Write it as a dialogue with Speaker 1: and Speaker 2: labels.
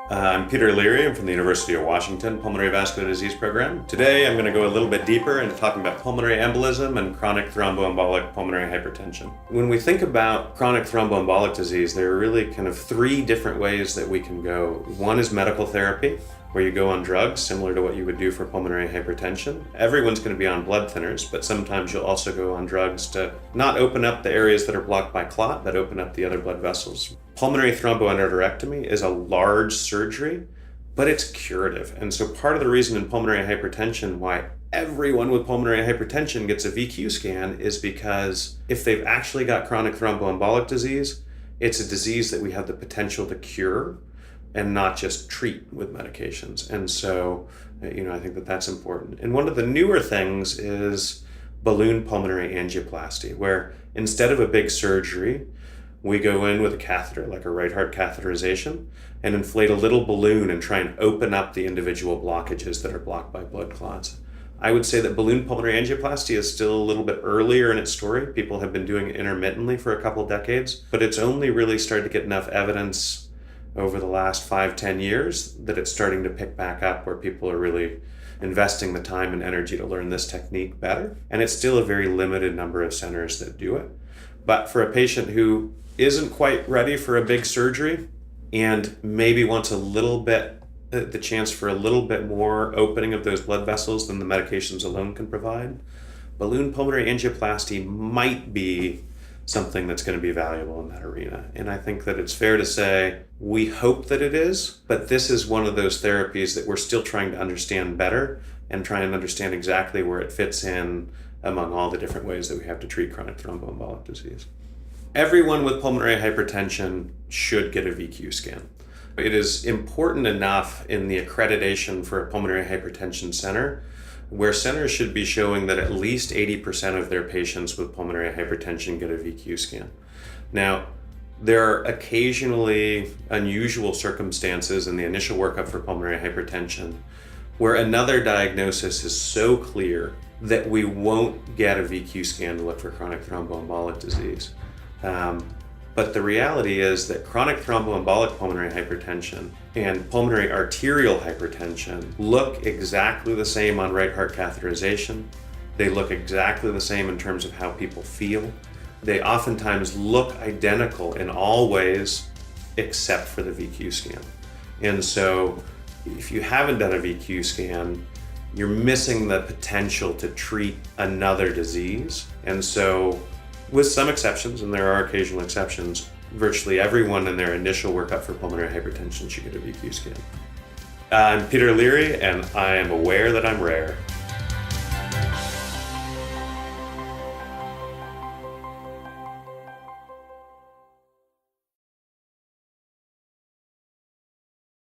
Speaker 1: I'm Peter Leary. I'm from the University of Washington Pulmonary Vascular Disease Program. Today I'm going to go a little bit deeper into talking about pulmonary embolism and chronic thromboembolic pulmonary hypertension. When we think about chronic thromboembolic disease, there are really kind of three different ways that we can go. One is medical therapy, where you go on drugs similar to what you would do for pulmonary hypertension. Everyone's going to be on blood thinners, but sometimes you'll also go on drugs to not open up the areas that are blocked by clot, but open up the other blood vessels. Pulmonary thromboendarterectomy is a large surgery, but it's curative. And so part of the reason in pulmonary hypertension why everyone with pulmonary hypertension gets a VQ scan is because if they've actually got chronic thromboembolic disease, it's a disease that we have the potential to cure and not just treat with medications. And so, I think that that's important. And one of the newer things is balloon pulmonary angioplasty, where instead of a big surgery, we go in with a catheter, like a right heart catheterization, and inflate a little balloon and try and open up the individual blockages that are blocked by blood clots. I would say that balloon pulmonary angioplasty is still a little bit earlier in its story. People have been doing it intermittently for a couple decades, but it's only really started to get enough evidence over the last 5-10 years that it's starting to pick back up, where people are really investing the time and energy to learn this technique better. And it's still a very limited number of centers that do it. But for a patient who isn't quite ready for a big surgery and maybe wants a little bit, the chance for a little bit more opening of those blood vessels than the medications alone can provide, balloon pulmonary angioplasty might be something that's going to be valuable in that arena. And I think that it's fair to say we hope that it is, but this is one of those therapies that we're still trying to understand better and try and understand exactly where it fits in among all the different ways that we have to treat chronic thromboembolic disease. Everyone with pulmonary hypertension should get a VQ scan. It is important enough in the accreditation for a pulmonary hypertension center, where centers should be showing that at least 80% of their patients with pulmonary hypertension get a VQ scan. Now, there are occasionally unusual circumstances in the initial workup for pulmonary hypertension where another diagnosis is so clear that we won't get a VQ scan to look for chronic thromboembolic disease. But the reality is that chronic thromboembolic pulmonary hypertension and pulmonary arterial hypertension look exactly the same on right heart catheterization. They look exactly the same in terms of how people feel. They oftentimes look identical in all ways except for the VQ scan. And so if you haven't done a VQ scan, you're missing the potential to treat another disease. And so, with some exceptions, and there are occasional exceptions, virtually everyone in their initial workup for pulmonary hypertension should get a VQ scan. I'm Peter Leary, and I am aware that I'm rare.